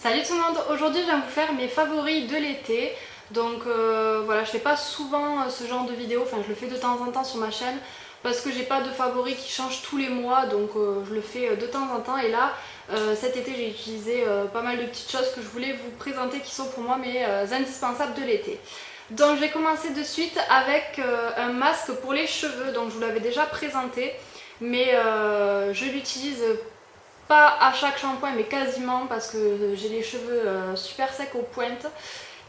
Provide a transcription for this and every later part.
Salut tout le monde, aujourd'hui je viens vous faire mes favoris de l'été. Donc voilà, je fais pas souvent ce genre de vidéo, enfin je le fais de temps en temps sur ma chaîne parce que j'ai pas de favoris qui changent tous les mois, donc je le fais de temps en temps. Et là cet été j'ai utilisé pas mal de petites choses que je voulais vous présenter qui sont pour moi mes indispensables de l'été. Donc je vais commencer de suite avec un masque pour les cheveux, donc je vous l'avais déjà présenté, mais je l'utilise pas à chaque shampoing mais quasiment parce que j'ai les cheveux super secs aux pointes.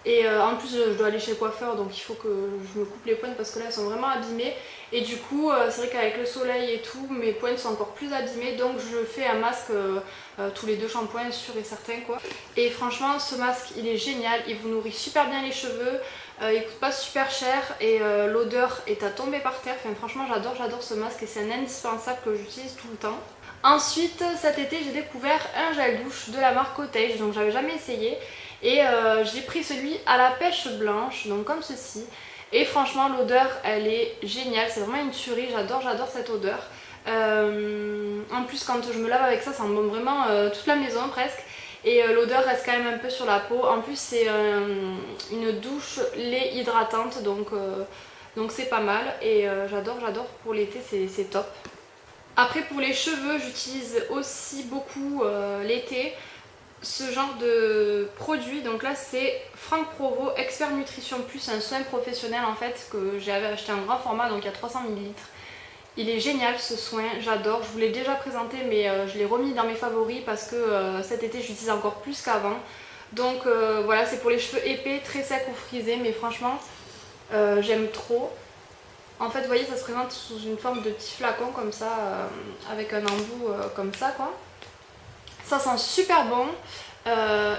Et en plus je dois aller chez le coiffeur, donc il faut que je me coupe les pointes parce que là elles sont vraiment abîmées. Et du coup c'est vrai qu'avec le soleil et tout, mes pointes sont encore plus abîmées. Donc je fais un masque tous les 2 shampoings, sûr et certain quoi. Et franchement ce masque il est génial, il vous nourrit super bien les cheveux. Il coûte pas super cher et l'odeur est à tomber par terre. Enfin, franchement j'adore ce masque et c'est un indispensable que j'utilise tout le temps. Ensuite cet été j'ai découvert un gel douche de la marque Cottage, donc j'avais jamais essayé. Et j'ai pris celui à la pêche blanche, donc comme ceci. Et franchement l'odeur elle est géniale, c'est vraiment une tuerie, j'adore cette odeur. En plus quand je me lave avec ça, ça embaume vraiment toute la maison presque. Et l'odeur reste quand même un peu sur la peau. En plus c'est une douche lait hydratante, donc c'est pas mal. Et j'adore pour l'été, c'est top. Après pour les cheveux j'utilise aussi beaucoup l'été ce genre de produit. Donc là c'est Franck Provo Expert Nutrition Plus, un soin professionnel en fait que j'avais acheté en grand format, donc il y a 300 ml. Il est génial ce soin, j'adore, je vous l'ai déjà présenté mais je l'ai remis dans mes favoris parce que cet été j'utilise encore plus qu'avant. Donc voilà, c'est pour les cheveux épais, très secs ou frisés, mais franchement j'aime trop. En fait vous voyez ça se présente sous une forme de petit flacon comme ça, avec un embout comme ça quoi. Ça sent super bon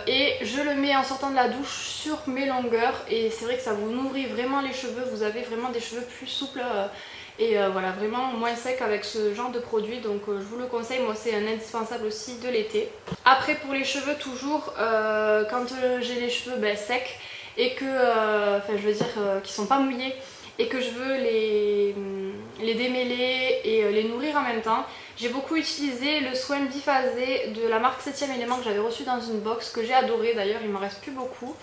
et je le mets en sortant de la douche sur mes longueurs et c'est vrai que ça vous nourrit vraiment les cheveux, vous avez vraiment des cheveux plus souples et voilà, vraiment moins secs avec ce genre de produit. Donc je vous le conseille, moi c'est un indispensable aussi de l'été. Après pour les cheveux toujours, quand j'ai les cheveux secs et que, enfin je veux dire qui sont pas mouillés et que je veux les démêler et les nourrir en même temps, j'ai beaucoup utilisé le soin biphasé de la marque 7ème élément que j'avais reçu dans une box, que j'ai adoré d'ailleurs, il m'en reste plus beaucoup.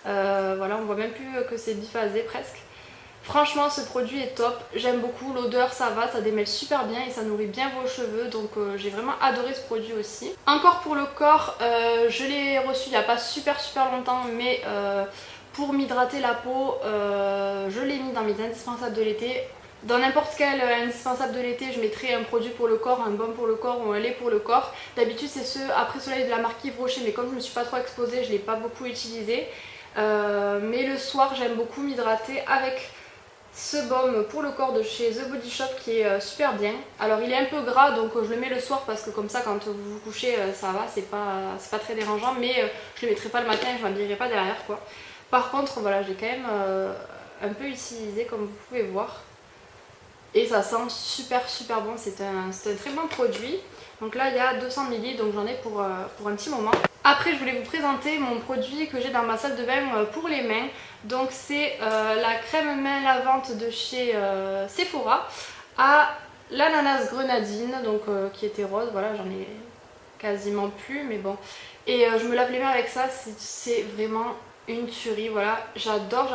Voilà, on voit même plus que c'est biphasé presque. Franchement ce produit est top, j'aime beaucoup, l'odeur ça va, ça démêle super bien et ça nourrit bien vos cheveux, donc j'ai vraiment adoré ce produit aussi. Encore pour le corps, je l'ai reçu il n'y a pas super longtemps, mais pour m'hydrater la peau, je l'ai mis dans mes indispensables de l'été. Dans n'importe quel indispensable de l'été, je mettrai un produit pour le corps, un baume pour le corps ou un lait pour le corps. D'habitude c'est ceux après soleil de la marque Yves Rocher, mais comme je me suis pas trop exposée, je l'ai pas beaucoup utilisé. Mais le soir j'aime beaucoup m'hydrater avec ce baume pour le corps de chez The Body Shop qui est super bien. Alors il est un peu gras, donc je le mets le soir parce que comme ça quand vous vous couchez ça va, c'est pas très dérangeant, mais je le mettrai pas le matin et je m'habillerai pas derrière quoi. Par contre voilà, j'ai quand même un peu utilisé comme vous pouvez voir. Et ça sent super bon, c'est un très bon produit. Donc là il y a 200 ml, donc j'en ai pour un petit moment. Après je voulais vous présenter mon produit que j'ai dans ma salle de bain pour les mains. Donc c'est la crème main lavante de chez Sephora à l'ananas grenadine, donc qui était rose, voilà j'en ai quasiment plus mais bon. Et je me lave les mains avec ça, c'est vraiment une tuerie, voilà, j'adore.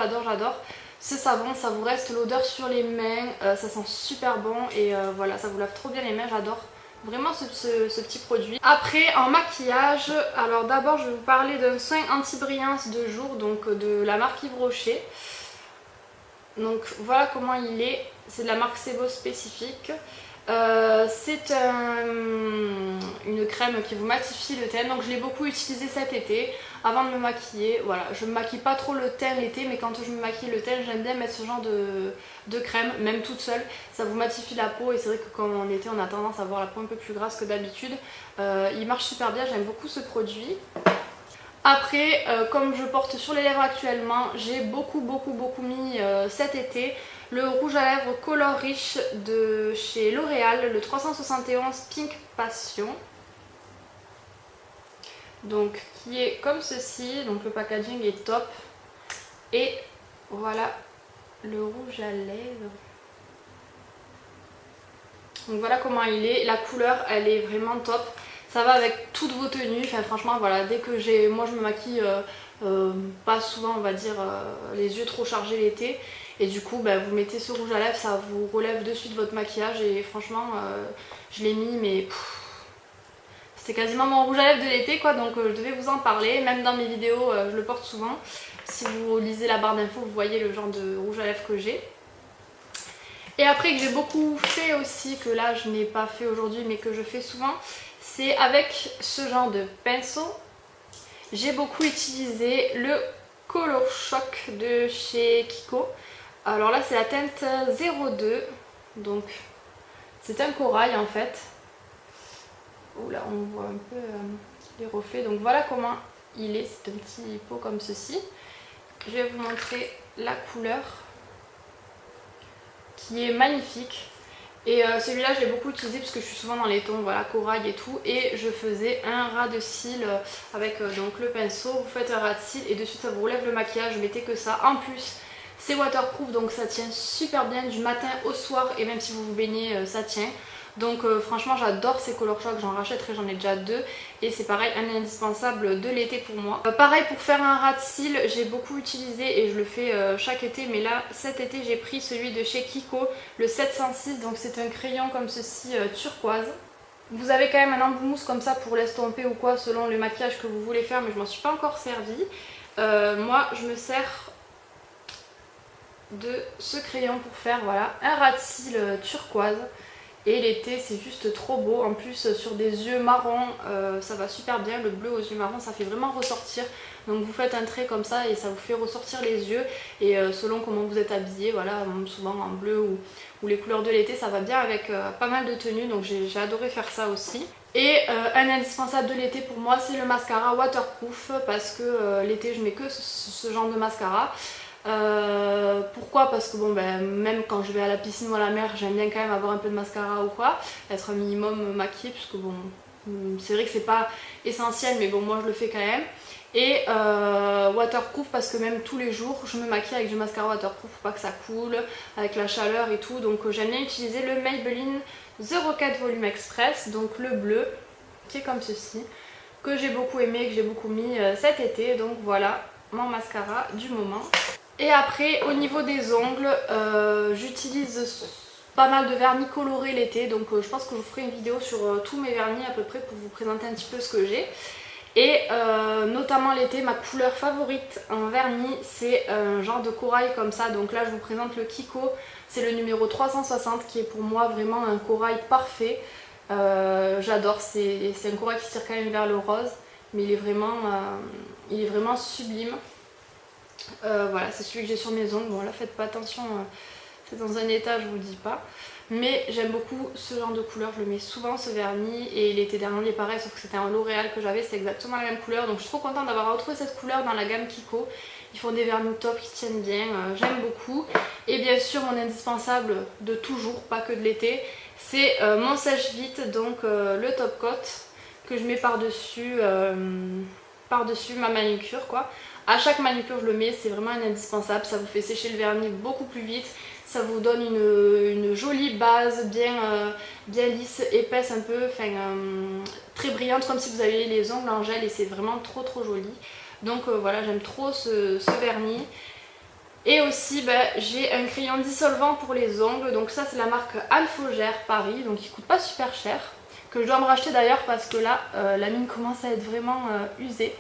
Ce savon, ça vous reste l'odeur sur les mains, ça sent super bon et voilà, ça vous lave trop bien les mains, j'adore vraiment ce petit produit. Après en maquillage, alors d'abord je vais vous parler d'un soin anti-brillance de jour, donc de la marque Yves Rocher. Donc voilà comment il est, c'est de la marque Sebo spécifique. C'est une crème qui vous matifie le teint, donc je l'ai beaucoup utilisé cet été avant de me maquiller. Voilà, je me maquille pas trop le teint l'été, mais quand je me maquille le teint j'aime bien mettre ce genre de crème, même toute seule, ça vous matifie la peau et c'est vrai que quand en été on a tendance à avoir la peau un peu plus grasse que d'habitude. Il marche super bien, j'aime beaucoup ce produit. Après, comme je porte sur les lèvres actuellement, j'ai beaucoup mis cet été le rouge à lèvres Color Rich de chez L'Oréal, le 371 Pink Passion. Donc qui est comme ceci, donc le packaging est top. Et voilà le rouge à lèvres. Donc voilà comment il est, la couleur elle est vraiment top. ça va avec toutes vos tenues. Enfin franchement voilà, dès que moi je me maquille pas souvent on va dire les yeux trop chargés l'été. Et du coup bah, vous mettez ce rouge à lèvres, ça vous relève de suite votre maquillage. Et franchement je l'ai mis mais c'était quasiment mon rouge à lèvres de l'été quoi. Donc je devais vous en parler, même dans mes vidéos je le porte souvent. Si vous lisez la barre d'infos vous voyez le genre de rouge à lèvres que j'ai. Et après que j'ai beaucoup fait aussi, que là je n'ai pas fait aujourd'hui mais que je fais souvent, c'est avec ce genre de pinceau. J'ai beaucoup utilisé le Color Shock de chez Kiko. Alors là c'est la teinte 02, donc c'est un corail en fait. Oula, on voit un peu les reflets, donc voilà comment il est, c'est un petit pot comme ceci. Je vais vous montrer la couleur qui est magnifique. Et celui-là je l'ai beaucoup utilisé parce que je suis souvent dans les tons voilà, corail et tout. Et je faisais un ras de cils avec donc le pinceau. Vous faites un ras de cils et de suite ça vous relève le maquillage. Je mettais que ça. En plus c'est waterproof donc ça tient super bien du matin au soir. Et même si vous vous baignez ça tient. Donc franchement j'adore ces Color Shock, j'en rachèterai, j'en ai déjà 2. Et c'est pareil, un indispensable de l'été pour moi. Pareil pour faire un ras de cils, j'ai beaucoup utilisé et je le fais chaque été. Mais là cet été j'ai pris celui de chez Kiko, le 706. Donc c'est un crayon comme ceci turquoise. Vous avez quand même un embout mousse comme ça pour l'estomper ou quoi selon le maquillage que vous voulez faire. Mais je m'en suis pas encore servi. Moi je me sers de ce crayon pour faire voilà, un ras de cils turquoise. Et l'été c'est juste trop beau, en plus sur des yeux marrons ça va super bien, le bleu aux yeux marrons ça fait vraiment ressortir. Donc vous faites un trait comme ça et ça vous fait ressortir les yeux. Et selon comment vous êtes habillé, voilà, souvent en bleu ou les couleurs de l'été ça va bien avec pas mal de tenues. Donc j'ai adoré faire ça aussi. Et un indispensable de l'été pour moi c'est le mascara waterproof. Parce que l'été je mets que ce genre de mascara. Pourquoi? Parce que bon ben même quand je vais à la piscine ou à la mer j'aime bien quand même avoir un peu de mascara ou quoi, être un minimum maquillée puisque bon c'est vrai que c'est pas essentiel mais bon moi je le fais quand même. Et waterproof parce que même tous les jours je me maquille avec du mascara waterproof pour pas que ça coule avec la chaleur et tout. Donc j'aime bien utiliser le Maybelline 04 Volume Express, donc le bleu qui est comme ceci, que j'ai beaucoup aimé, que j'ai beaucoup mis cet été. Donc voilà mon mascara du moment. Et après au niveau des ongles j'utilise pas mal de vernis colorés l'été. Donc je pense que je vous ferai une vidéo sur tous mes vernis à peu près pour vous présenter un petit peu ce que j'ai. Et notamment l'été ma couleur favorite en vernis c'est un genre de corail comme ça. Donc là je vous présente le Kiko, c'est le numéro 360 qui est pour moi vraiment un corail parfait. J'adore, c'est un corail qui se tire quand même vers le rose. Mais il est vraiment sublime. Voilà, c'est celui que j'ai sur mes ongles. Bon là faites pas attention, c'est dans un état je vous le dis pas. Mais j'aime beaucoup ce genre de couleur, je le mets souvent ce vernis. Et l'été dernier il est pareil sauf que c'était un L'Oréal que j'avais, c'est exactement la même couleur. Donc je suis trop contente d'avoir retrouvé cette couleur dans la gamme Kiko. Ils font des vernis top qui tiennent bien, j'aime beaucoup. Et bien sûr mon indispensable de toujours, pas que de l'été, c'est mon sèche-vite, donc le Top Coat que je mets par-dessus ma manucure quoi. À chaque manucure je le mets, c'est vraiment un indispensable, ça vous fait sécher le vernis beaucoup plus vite, ça vous donne une jolie base bien lisse, épaisse un peu, enfin très brillante comme si vous aviez les ongles en gel et c'est vraiment trop joli. Donc voilà, j'aime trop ce vernis. Et aussi j'ai un crayon dissolvant pour les ongles, donc ça c'est la marque Alphogère Paris, donc il coûte pas super cher. Que je dois me racheter d'ailleurs parce que là la mine commence à être vraiment usée.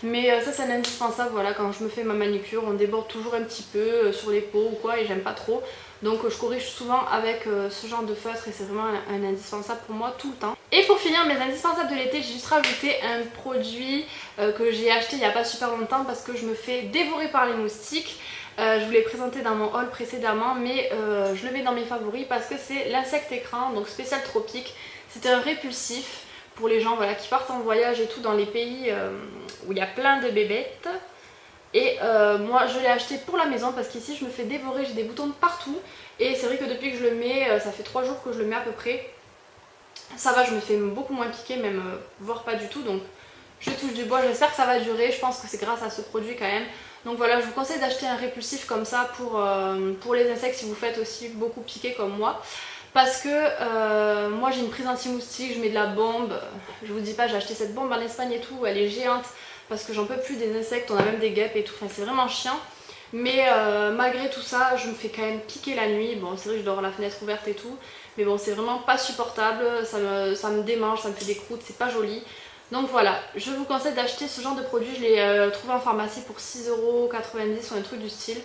Mais ça c'est un indispensable, voilà, quand je me fais ma manucure on déborde toujours un petit peu sur les peaux ou quoi et j'aime pas trop. Donc je corrige souvent avec ce genre de feutre et c'est vraiment un indispensable pour moi tout le temps. Et pour finir mes indispensables de l'été, j'ai juste rajouté un produit que j'ai acheté il n'y a pas super longtemps parce que je me fais dévorer par les moustiques. Je vous l'ai présenté dans mon haul précédemment mais je le mets dans mes favoris parce que c'est l'insecte écran, donc spécial tropique. C'est un répulsif pour les gens voilà, qui partent en voyage et tout dans les pays où il y a plein de bébêtes. Et moi je l'ai acheté pour la maison parce qu'ici je me fais dévorer, j'ai des boutons de partout. Et c'est vrai que depuis que je le mets, ça fait 3 jours que je le mets à peu près. Ça va, je me fais beaucoup moins piquer, même voire pas du tout. Donc je touche du bois, j'espère que ça va durer, je pense que c'est grâce à ce produit quand même. Donc voilà, je vous conseille d'acheter un répulsif comme ça pour les insectes si vous faites aussi beaucoup piquer comme moi. parce que moi j'ai une prise anti-moustique, je mets de la bombe. Je vous dis pas, j'ai acheté cette bombe en Espagne et tout, elle est géante parce que j'en peux plus des insectes, on a même des guêpes et tout, enfin c'est vraiment chiant. Mais malgré tout ça, je me fais quand même piquer la nuit. Bon, c'est vrai que je dors à la fenêtre ouverte et tout, mais bon, c'est vraiment pas supportable, ça me démange, ça me fait des croûtes, c'est pas joli. Donc voilà, je vous conseille d'acheter ce genre de produit, je l'ai trouvé en pharmacie pour 6,90 € ou un truc du style.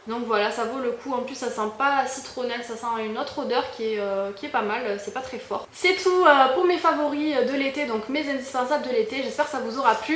Donc voilà, ça vaut le coup, en plus ça sent pas citronnelle, ça sent une autre odeur qui est pas mal, c'est pas très fort. C'est tout pour mes favoris de l'été, donc mes indispensables de l'été, j'espère que ça vous aura plu.